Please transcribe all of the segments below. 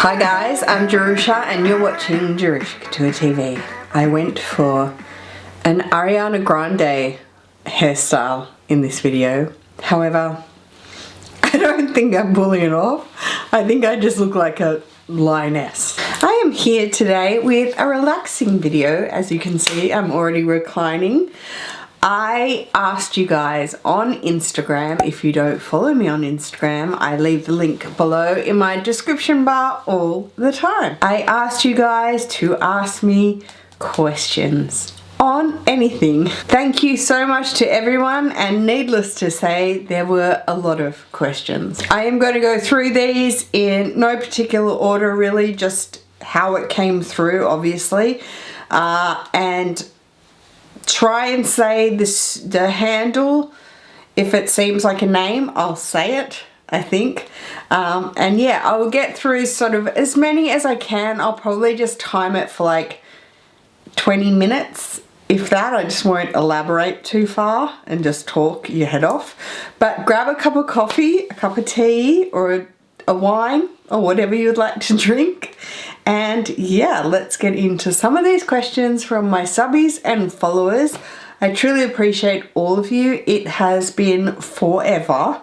Hi guys, I'm Jerusha and you're watching Jerusha Couture TV. I went for an Ariana Grande hairstyle in this video. However, I don't think I'm pulling it off. I think I just look like a lioness. I am here today with a relaxing video. As you can see, I'm already reclining. I asked you guys on Instagram, if you don't follow me on Instagram, I leave the link below in my description bar all the time. I asked you guys to ask me questions on anything. Thank you so much to everyone, and needless to say, there were a lot of questions. I am going to go through these in no particular order really, just how it came through obviously, and try and say the handle. If it seems like a name, I'll say it, I think. And yeah, I will get through sort of as many as I can. I'll probably just time it for like 20 minutes. If that, I just won't elaborate too far and just talk your head off. But grab a cup of coffee, a cup of tea, or a wine, or whatever you'd like to drink. And yeah, let's get into some of these questions from my subbies and followers. I truly appreciate all of you. It has been forever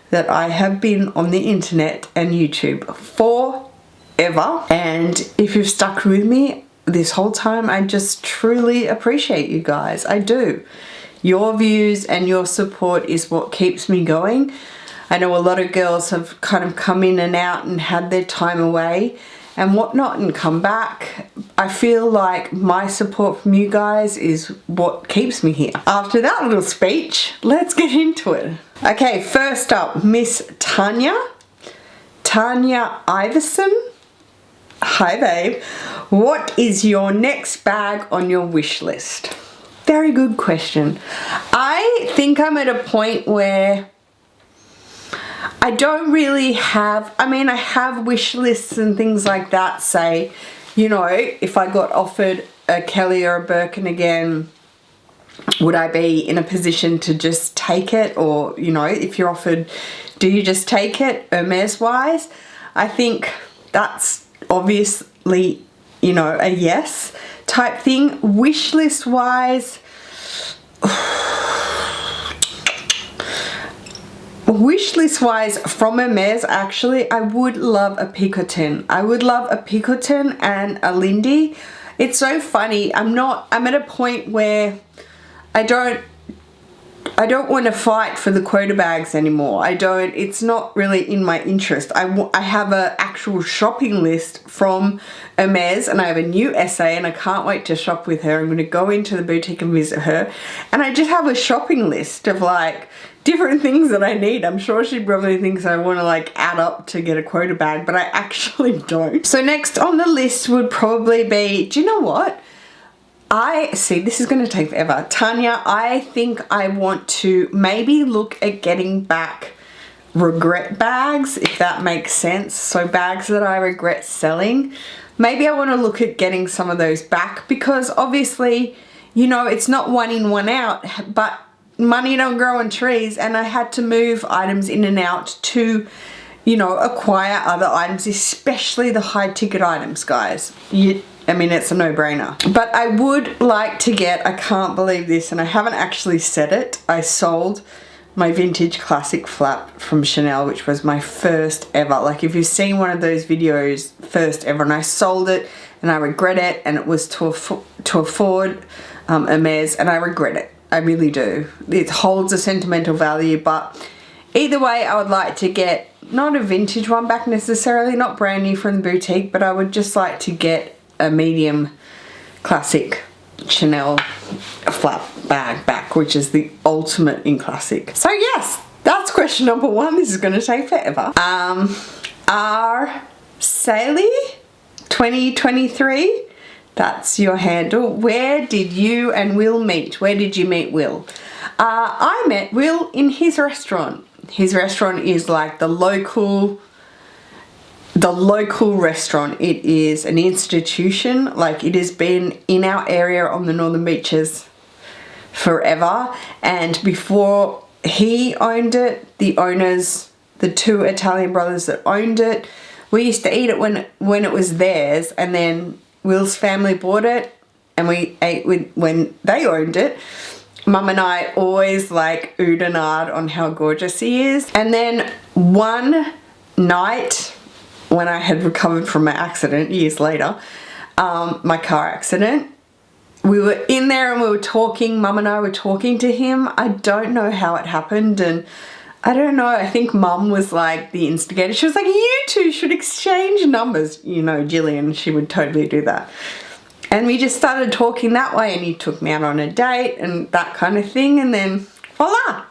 that I have been on the internet and YouTube. Forever. And if you've stuck with me this whole time, I just truly appreciate you guys. I do. Your views and your support is what keeps me going. I know a lot of girls have kind of come in and out and had their time away and whatnot and come back. I feel like my support from you guys is what keeps me here. After that little speech, let's get into it. Okay, first up, Miss Tanya Iverson. Hi babe. What is your next bag on your wish list? Very good question. I think I'm at a point where I don't really have, I mean, I have wish lists and things like that, say, you know, if I got offered a Kelly or a Birkin again, would I be in a position to just take it? Or, you know, if you're offered, do you just take it, Hermes wise? I think that's obviously, you know, a yes type thing. Wish list wise, wish list wise from Hermes, actually, I would love a picotin. I would love a picotin and a Lindy. It's so funny. I'm at a point where I don't want to fight for the quota bags anymore. It's not really in my interest. I have an actual shopping list from Hermes, and I have a new essay, and I can't wait to shop with her. I'm going to go into the boutique and visit her, and I just have a shopping list of like different things that I need. I'm sure she probably thinks I want to like add up to get a quota bag, but I actually don't. So next on the list would probably be, do you know what? This is going to take forever. Tanya, I think I want to maybe look at getting back regret bags, if that makes sense. So bags that I regret selling. Maybe I want to look at getting some of those back, because obviously, you know, it's not one in, one out, but money don't grow on trees, and I had to move items in and out to, you know, acquire other items, especially the high ticket items, guys. I mean, it's a no-brainer. But I would like to get, I can't believe this, and I haven't actually said it, I sold my vintage classic flap from Chanel, which was my first ever. Like, if you've seen one of those videos, first ever, and I sold it, and I regret it, and it was to afford Hermes, and I regret it. I really do. It holds a sentimental value, but either way, I would like to get, not a vintage one back necessarily, not brand new from the boutique, but I would just like to get a medium classic Chanel flap bag back, which is the ultimate in classic. So yes, that's question number one. This is going to take forever. R Saley 2023, that's your handle. Where did you and Will meet? Where did you meet Will? I met Will in his restaurant. His restaurant is like the local restaurant. It is an institution. Like, it has been in our area on the Northern Beaches forever, and before he owned it, the owners, the two Italian brothers that owned it, we used to eat it when it was theirs, and then Will's family bought it and we ate when they owned it. Mum and I always like oohed and ahed on how gorgeous he is. And then one night when I had recovered from my accident years later, my car accident, we were in there and we were talking, Mum and I were talking to him. I don't know how it happened, and I don't know, I think Mum was like the instigator. She was like, you two should exchange numbers. You know, Jillian, she would totally do that. And we just started talking that way, and he took me out on a date and that kind of thing, and then voila,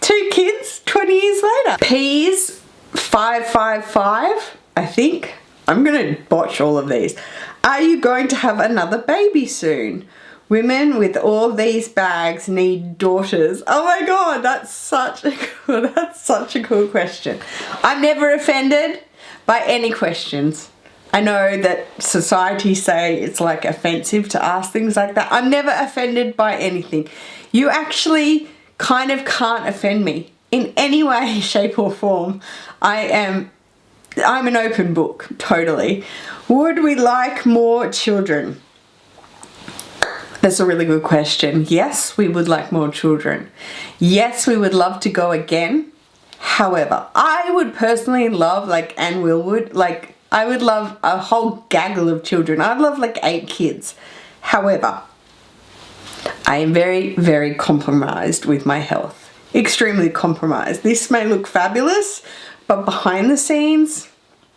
2 kids 20 years later. Peas 555, I think. I'm gonna botch all of these. Are you going to have another baby soon? Women with all these bags need daughters. Oh my god, that's such a cool question. I'm never offended by any questions. I know that society say it's like offensive to ask things like that. I'm never offended by anything. You actually kind of can't offend me in any way, shape or form. I'm an open book, totally. Would we like more children? That's a really good question. Yes, we would like more children. Yes, we would love to go again. However, I would personally love, like, and Will would, like, I would love a whole gaggle of children. I'd love like 8 kids. However, I am very, very compromised with my health. Extremely compromised. This may look fabulous, but behind the scenes,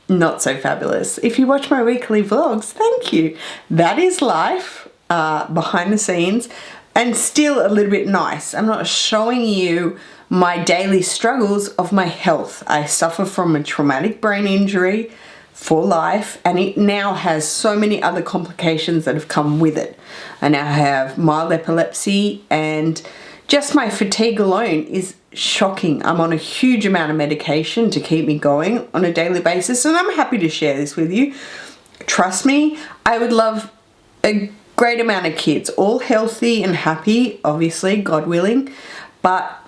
not so fabulous. If you watch my weekly vlogs, thank you. That is life behind the scenes, and still a little bit nice. I'm not showing you my daily struggles of my health. I suffer from a traumatic brain injury for life, and it now has so many other complications that have come with it. I now have mild epilepsy, and just my fatigue alone is shocking. I'm on a huge amount of medication to keep me going on a daily basis, and I'm happy to share this with you. Trust me, I would love a great amount of kids, all healthy and happy, obviously, God willing, but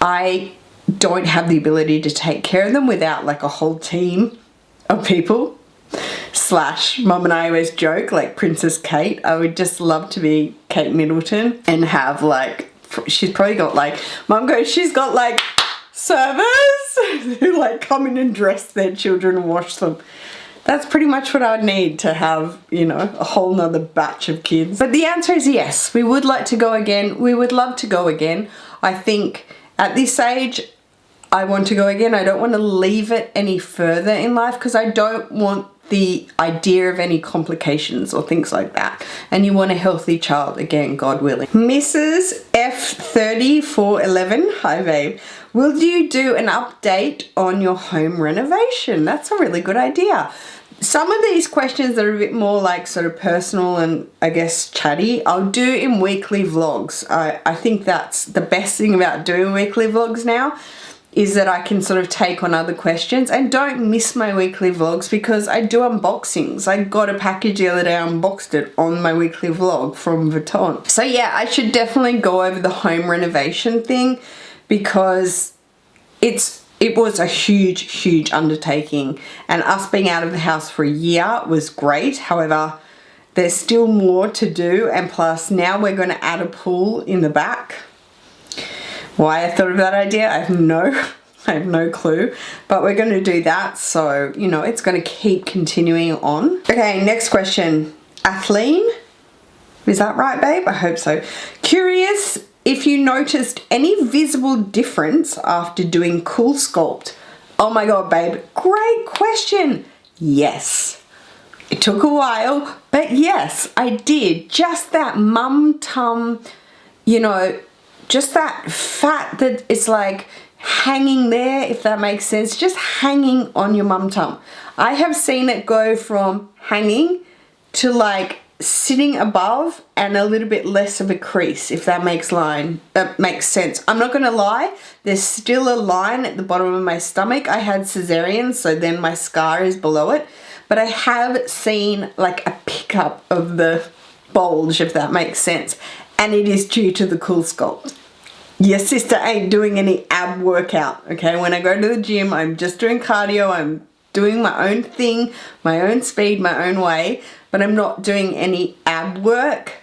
I don't have the ability to take care of them without like a whole team of people. Slash, Mum and I always joke, like Princess Kate. I would just love to be Kate Middleton and have like, she's probably got like, Mum goes, she's got like servers who like come in and dress their children and wash them. That's pretty much what I'd need to have, you know, a whole nother batch of kids. But the answer is yes, we would like to go again. We would love to go again. I think at this age, I want to go again. I don't want to leave it any further in life because I don't want the idea of any complications or things like that. And you want a healthy child, again, God willing. Mrs. F30411, hi babe. Will you do an update on your home renovation? That's a really good idea. Some of these questions that are a bit more like sort of personal and I guess chatty, I'll do in weekly vlogs. I think that's the best thing about doing weekly vlogs now, is that I can sort of take on other questions. And don't miss my weekly vlogs because I do unboxings. I got a package the other day, I unboxed it on my weekly vlog from VUITON. So yeah, I should definitely go over the home renovation thing because it was a huge undertaking, and us being out of the house for a year was great. However, there's still more to do, and plus now we're going to add a pool in the back. Why I thought of that idea, I have no clue, but we're going to do that, so you know it's going to keep continuing on. Okay, next question. Athleen, is that right, babe? I hope so. Curious if you noticed any visible difference after doing Cool Sculpt. Oh my god, babe, great question. Yes, it took a while, but yes, I did. Just that mum tum, you know, just that fat that is like hanging there, if that makes sense, just hanging on your mum tum. I have seen it go from hanging to like sitting above and a little bit less of a crease, if that makes sense. I'm not gonna lie, there's still a line at the bottom of my stomach. I had cesarean, so then my scar is below it, but I have seen like a pickup of the bulge, if that makes sense, and it is due to the Cool Sculpt. Your sister ain't doing any ab workout, okay? When I go to the gym, I'm just doing cardio, I'm doing my own thing, my own speed, my own way, but I'm not doing any ab work,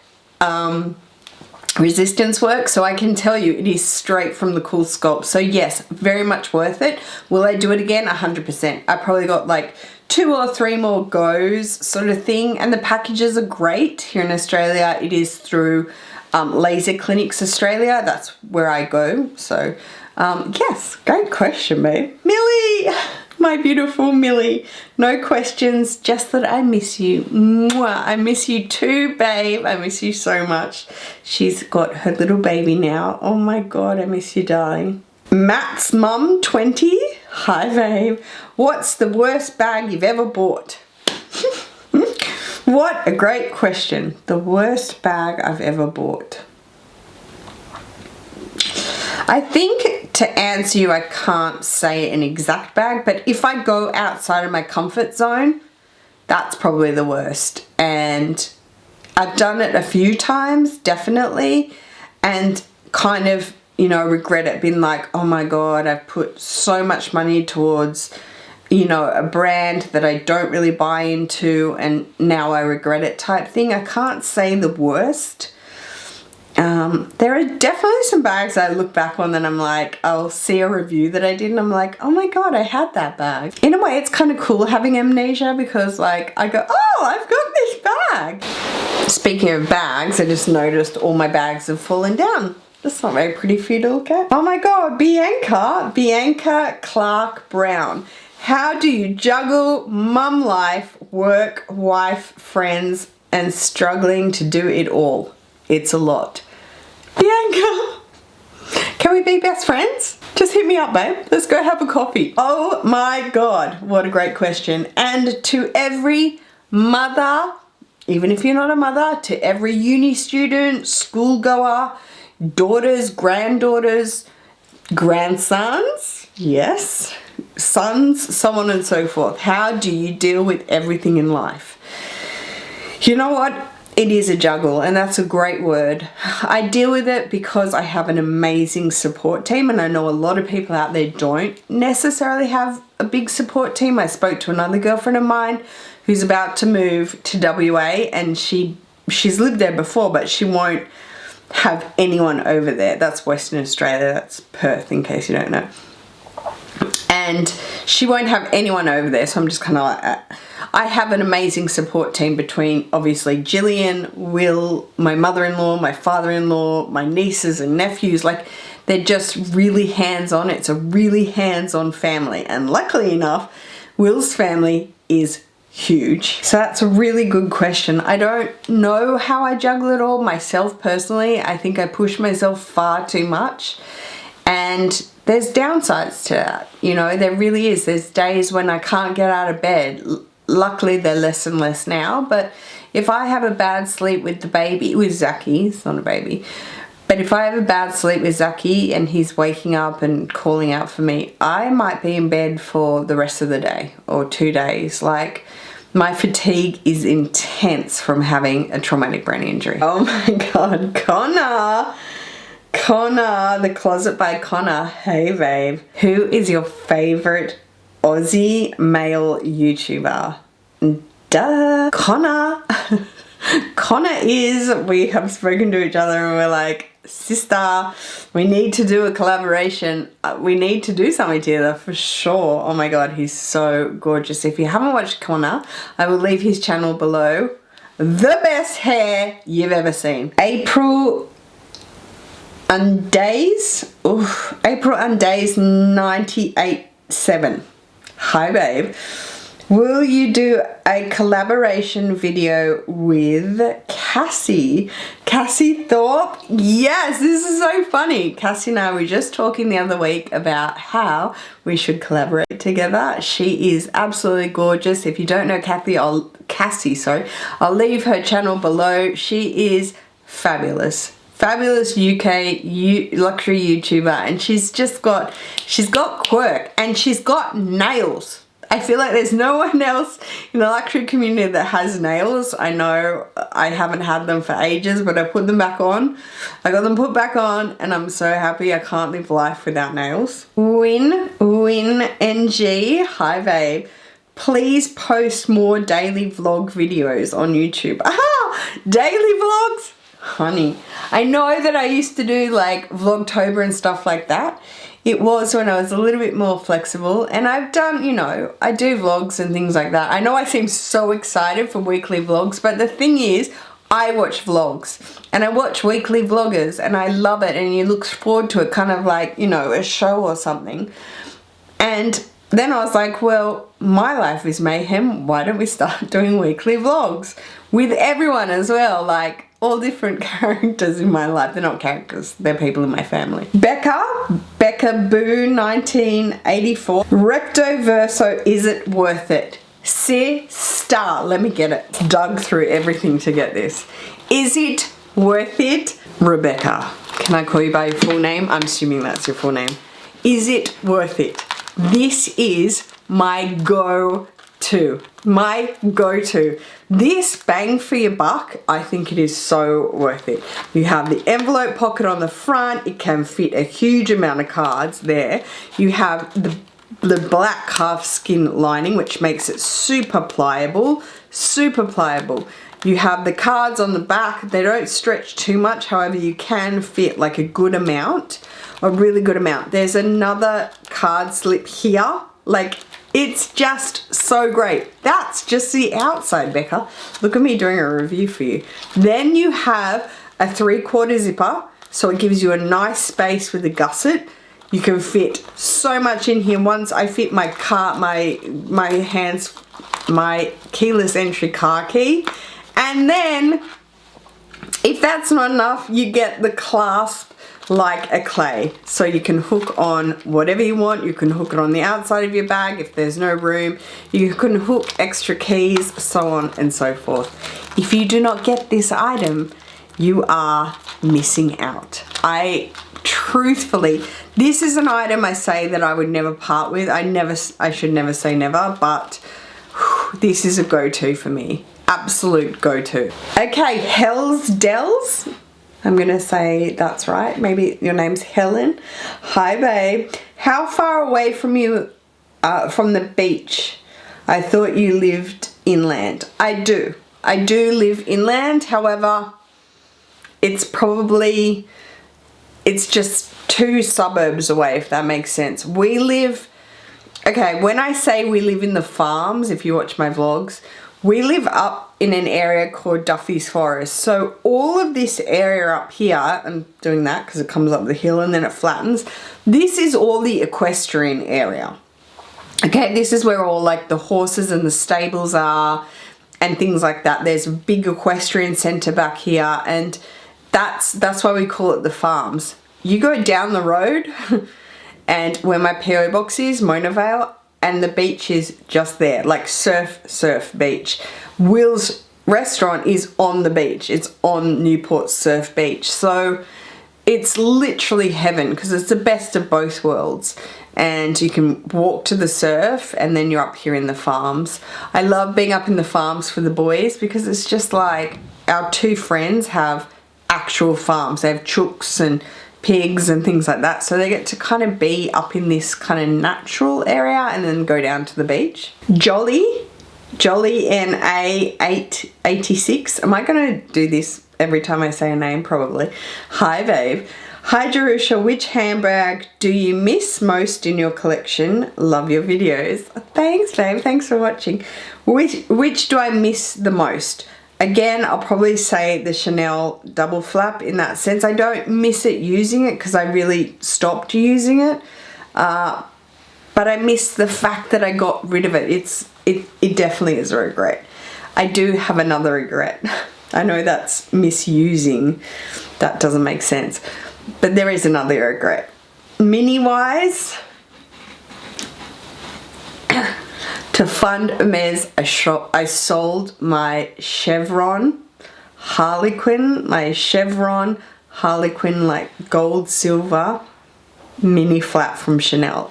resistance work, so I can tell you it is straight from the Cool Sculpt. So yes, very much worth it. Will I do it again? 100%. I probably got like 2 or 3 more goes sort of thing, and the packages are great. Here in Australia it is through Laser Clinics Australia. That's where I go. So yes, great question, babe. Millie, my beautiful Millie. No questions, just that I miss you. Mwah. I miss you too, babe. I miss you so much. She's got her little baby now. Oh my God, I miss you, darling. Matt's mum 20. Hi, babe. What's the worst bag you've ever bought? What a great question. The worst bag I've ever bought. I think to answer you, I can't say an exact bag, but if I go outside of my comfort zone, that's probably the worst. And I've done it a few times, definitely, and kind of, you know, regret it, being like, oh my God, I've put so much money towards, you know, a brand that I don't really buy into, and now I regret it type thing. I can't say the worst. There are definitely some bags I look back on and I'm like, I'll see a review that I did and I'm like, oh my God, I had that bag. In a way, it's kind of cool having amnesia, because like I go, oh, I've got this bag. Speaking of bags, I just noticed all my bags have fallen down. That's not very pretty for you to look at. Oh my God, Bianca Clark Brown. How do you juggle mum life, work, wife, friends, and struggling to do it all? It's a lot. Bianca, can we be best friends? Just hit me up, babe. Let's go have a coffee. Oh my God, what a great question. And to every mother, even if you're not a mother, to every uni student, schoolgoer, daughters, granddaughters, grandsons, yes, sons, so on and so forth. How do you deal with everything in life? You know what? It is a juggle, and that's a great word. I deal with it because I have an amazing support team, and I know a lot of people out there don't necessarily have a big support team. I spoke to another girlfriend of mine who's about to move to WA, and she's lived there before, but she won't have anyone over there. That's Western Australia, that's Perth, in case you don't know. And she won't have anyone over there, so I'm just kind of like, I have an amazing support team between obviously Jillian, Will, my mother-in-law, my father-in-law, my nieces and nephews. Like, they're just really hands-on. It's a really hands-on family, and luckily enough, Will's family is huge. So that's a really good question. I don't know how I juggle it all myself personally. I think I push myself far too much, and there's downsides to that. You know, there really is. There's days when I can't get out of bed. Luckily, they're less and less now, but if I have a bad sleep with the baby, with Zaki, it's not a baby, but if I have a bad sleep with Zaki and he's waking up and calling out for me, I might be in bed for the rest of the day or 2 days. Like, my fatigue is intense from having a traumatic brain injury. Oh my God, Connor, the Closet by Connor. Hey babe, who is your favorite Aussie male YouTuber? Duh, Connor. Connor is, we have spoken to each other and we're like, sister, we need to do a collaboration. We need to do something together for sure. Oh my God, he's so gorgeous. If you haven't watched Connor, I will leave his channel below. The best hair you've ever seen. April Undays. Oof. April Undays 98.7. Hi babe. Will you do a collaboration video with Cassie? Cassie Thorpe? Yes, this is so funny. Cassie and I were just talking the other week about how we should collaborate together. She is absolutely gorgeous. If you don't know Cassie, I'll leave her channel below. She is fabulous. Fabulous UK luxury YouTuber, and she's got quirk, and she's got nails. I feel like there's no one else in the luxury community that has nails. I know I haven't had them for ages, but I put them back on. I got them put back on and I'm so happy. I can't live life without nails. Win NG, hi babe. please post more daily vlog videos on YouTube. Aha! Daily vlogs? Honey, I know that I used to do like Vlogtober and stuff like that. It was when I was a little bit more flexible, and I've done, you know, I do vlogs and things like that. I know I seem so excited for weekly vlogs, but the thing is, I watch vlogs and I watch weekly vloggers and I love it, and you look forward to it, kind of like, you know, a show or something. And then I was like, well, my life is mayhem. Why don't we start doing weekly vlogs with everyone as well? Like all different characters in my life. They're not characters, they're people in my family. Becca Boo 1984. Recto verso, is it worth it? Sister, let me get it. Dug through everything to get this. Is it worth it? Rebecca. Can I call you by your full name? I'm assuming that's your full name. Is it worth it? This is my go-to. My go-to. This bang for your buck, I think it is so worth it. You have the envelope pocket on the front. It can fit a huge amount of cards there. You have the black calf skin lining, which makes it super pliable, super pliable. You have the cards on the back. They don't stretch too much, however you can fit like a good amount, a really good amount. There's another card slip here. Like, it's just so great. That's just the outside, Becca. Look at me doing a review for you. Then you have a 3/4 zipper, so it gives you a nice space with a gusset. You can fit so much in here. Once I fit my car, my keyless entry car key. And then, if that's not enough, you get the clasp like a clay. So you can hook on whatever you want. You can hook it on the outside of your bag if there's no room. You can hook extra keys, so on and so forth. If you do not get this item, you are missing out. Truthfully, this is an item I say that I would never part with. I should never say never, but this is a go-to for me. Absolute go-to. Okay, Hell's Dells. I'm gonna say that's right. Maybe your name's Helen. Hi, babe. How far away from you, from the beach? I thought you lived inland. I do. I do live inland. However, it's just 2 suburbs away, if that makes sense. We live, okay, when I say we live in the farms, if you watch my vlogs, we live up in an area called Duffy's Forest. So all of this area up here, I'm doing that because it comes up the hill and then it flattens. This is all the equestrian area. Okay, this is where all like the horses and the stables are and things like that. There's a big equestrian center back here, and that's why we call it the farms. You go down the road and where my PO box is, Mona Vale, and the beach is just there, like surf beach. Will's restaurant is on the beach. It's on Newport Surf Beach. So it's literally heaven because it's the best of both worlds. And you can walk to the surf and then you're up here in the farms. I love being up in the farms for the boys because it's just like our 2 friends have actual farms. They have chooks and pigs and things like that, so they get to kind of be up in this kind of natural area and then go down to the beach. Jolly NA 886. Am I gonna do this every time I say a name? Probably. Hi, babe. Hi, Jerusha. Which handbag do you miss most in your collection? Love your videos. Thanks, babe. Thanks for watching. Which do I miss the most? Again, I'll probably say the Chanel double flap in that sense. I don't miss it using it because I really stopped using it. But I miss the fact that I got rid of it. It definitely is a regret. I do have another regret. I know that's misusing. That doesn't make sense. But there is another regret. Mini-wise, to fund Mez, I sold my Chevron Harlequin, like gold silver mini flat from Chanel.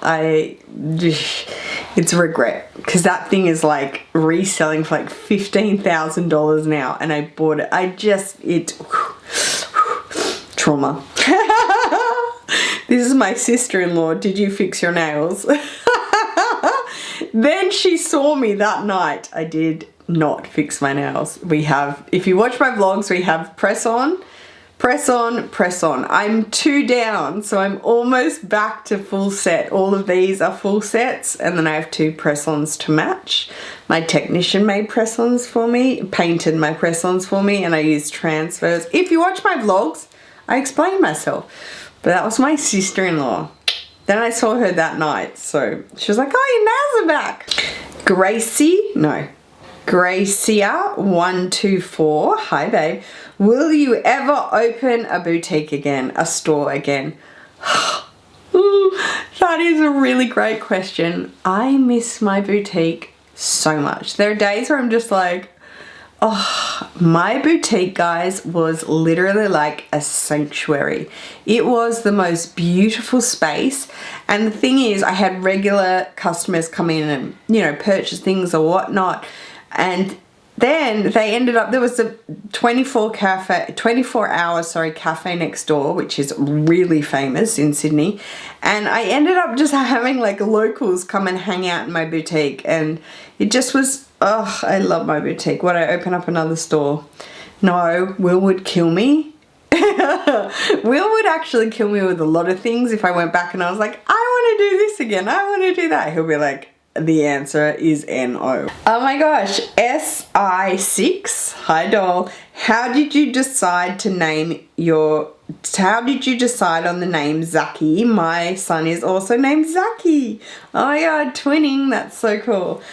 It's a regret because that thing is like reselling for like $15,000 now, and I bought it. Trauma. This is my sister-in-law. Did you fix your nails? Then she saw me that night. I did not fix my nails. We have, if you watch my vlogs, we have press on, press on, press on. I'm 2 down, so I'm almost back to full set. All of these are full sets, and then I have 2 press-ons to match. My technician made press-ons for me, painted my press-ons for me, and I used transfers. If you watch my vlogs, I explain myself. But that was my sister-in-law. Then I saw her that night, so she was like, oh, your nails are back. Gracia124, hi babe. Will you ever open a boutique again, a store again? Ooh, that is a really great question. I miss my boutique so much. There are days where I'm just like, oh, my boutique, guys, was literally like a sanctuary. It was the most beautiful space. And the thing is, I had regular customers come in and, you know, purchase things or whatnot. And then they ended up, there was a 24-hour cafe next door, which is really famous in Sydney. And I ended up just having like locals come and hang out in my boutique. And it just was, oh, I love my boutique. Would I open up another store? No, Will would kill me. Will would actually kill me with a lot of things if I went back and I was like, I want to do this again. I want to do that. He'll be like, the answer is NO. Oh my gosh, SI6, hi doll. How did you decide on the name Zaki? My son is also named Zaki. Oh my god, twinning, that's so cool.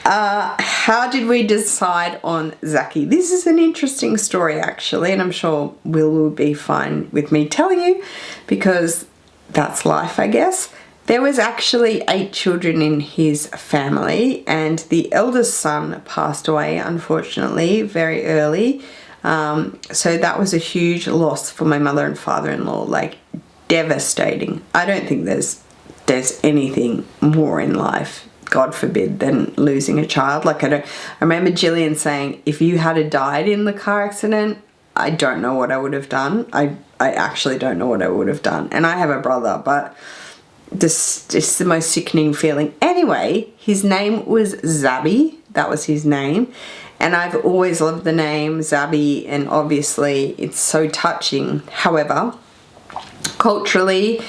How did we decide on Zaki? This is an interesting story actually, and I'm sure Will be fine with me telling you because that's life, I guess. There was actually 8 children in his family, and the eldest son passed away, unfortunately, very early. So that was a huge loss for my mother and father-in-law, like devastating. I don't think there's anything more in life, God forbid, than losing a child. Like I remember Jillian saying, if you had died in the car accident, I don't know what I would have done. I actually don't know what I would have done. And I have a brother, but this is the most sickening feeling. Anyway, his name was Subbie. That was his name. And I've always loved the name Subbie, and obviously it's so touching. However, culturally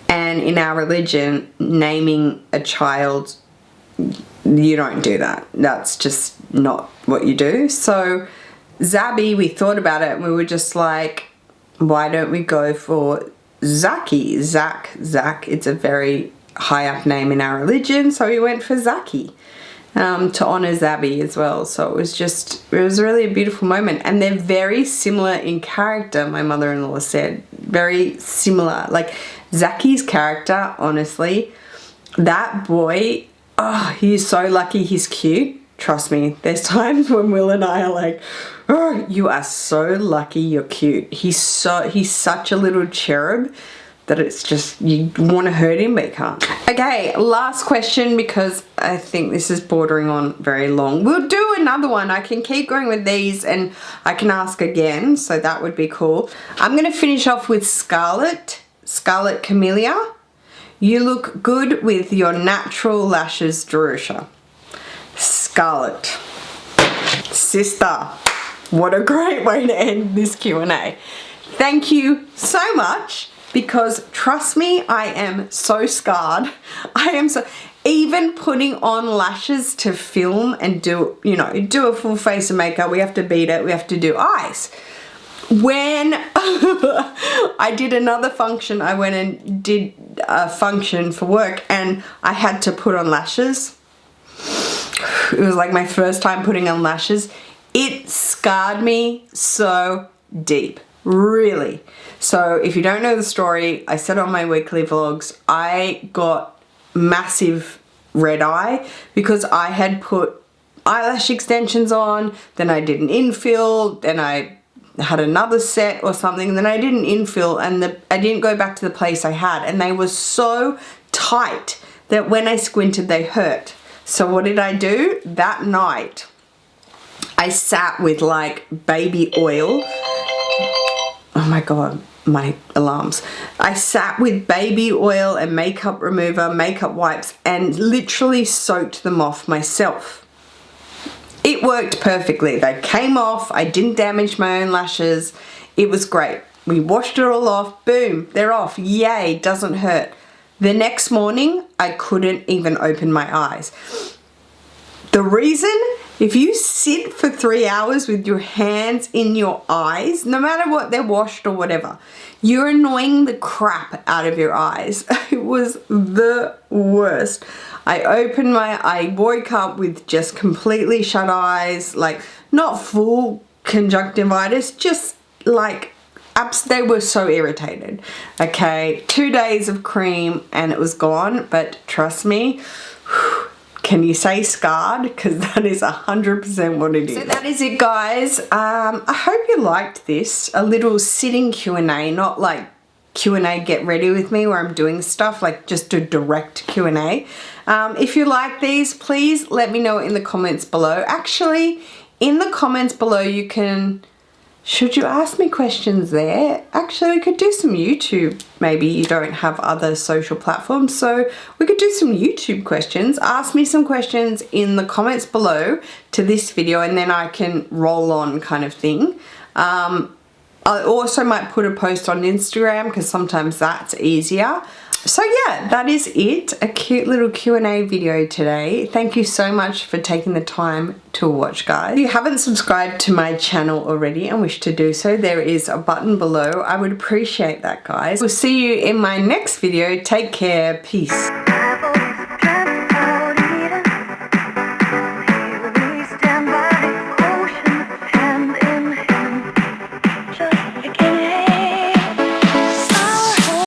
and in our religion, naming a child, you don't do that. That's just not what you do. So Subbie, we thought about it and we were just like, why don't we go for Zaki, Zach. It's a very high up name in our religion, so we went for Zaki to honor Subbie as well. So it was really a beautiful moment, and they're very similar in character. My mother-in-law said very similar. Like Zaki's character, honestly, that boy, oh, he's so lucky. He's cute. Trust me, there's times when Will and I are like, oh, you are so lucky you're cute. He's such a little cherub that it's just, you want to hurt him but you can't. Okay, last question because I think this is bordering on very long. We'll do another one. I can keep going with these and I can ask again, so that would be cool. I'm going to finish off with Scarlet Camellia. You look good with your natural lashes, Jerusha. Scarlet, sister, what a great way to end this Q&A. Thank you so much, because trust me, I am so scarred. Even putting on lashes to film and do a full face of makeup, we have to beat it, we have to do eyes. When I did another function, I went and did a function for work and I had to put on lashes. It was like my first time putting on lashes. It scarred me so deep, really. So if you don't know the story, I said on my weekly vlogs, I got massive red eye because I had put eyelash extensions on, then I did an infill, then I had another set or something, then I did an infill, and I didn't go back to the place I had, and they were so tight that when I squinted they hurt. So what did I do? That night, I sat with like baby oil. Oh my God, my alarms. I sat with baby oil and makeup remover, makeup wipes, and literally soaked them off myself. It worked perfectly. They came off. I didn't damage my own lashes. It was great. We washed it all off. Boom, they're off. Yay, doesn't hurt. The next morning, I couldn't even open my eyes. The reason, if you sit for 3 hours with your hands in your eyes, no matter what, they're washed or whatever, you're annoying the crap out of your eyes. It was the worst. I woke up with just completely shut eyes, like not full conjunctivitis, just like they were so irritated. Okay, 2 days of cream and it was gone, but trust me, can you say scarred? Because that is 100% what it is. So that is it, guys. I hope you liked this. A little sitting Q&A, not like Q&A get ready with me where I'm doing stuff, like just a direct Q&A. If you like these, please let me know in the comments below. Actually, in the comments below you can... Should you ask me questions there? Actually, we could do some YouTube. Maybe you don't have other social platforms, so we could do some YouTube questions. Ask me some questions in the comments below to this video and then I can roll on kind of thing. I also might put a post on Instagram because sometimes that's easier. So yeah, that is it. A cute little Q&A video today. Thank you so much for taking the time to watch, guys. If you haven't subscribed to my channel already and wish to do so, there is a button below. I would appreciate that, guys. We'll see you in my next video. Take care. Peace.